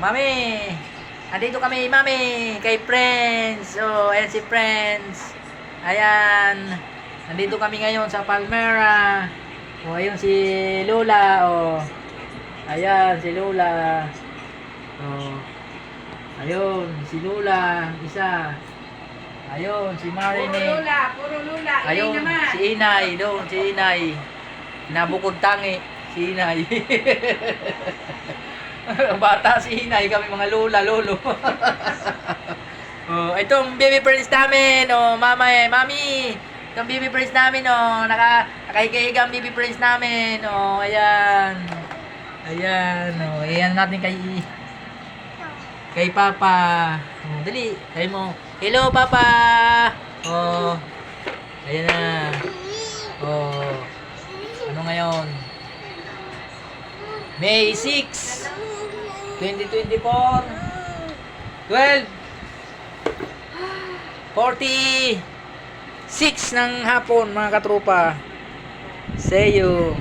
Mami. Andito kami, Mami. Kay Friends. Oh, ayan si Friends. Ayan. Nandito kami ngayon sa Palmera. Oh, ayun si Lola. Oh. Ayan, si Lola. Oh. Ayun, si Lola. Isa. Ayun, si Marinette. Puro Lula. Ayun, naman. si Inay. Doon, si Inay. Nabukod tangi. Si Inay. Bata si Inay. Kami mga Lola, Lolo. Oh, itong baby friends namin. Oh, mami. Itong baby friends namin. Oh, nakahiga-higa ang baby friends namin. Oh, ayan. Ayan. Oh, ayan natin kay Papa. Oh, dali. Kay mo. Hello, Papa. Oh. Ayan na. Oh. Ano ngayon? May 6, 2024. 12. 46 ng hapon, mga katropa. See you.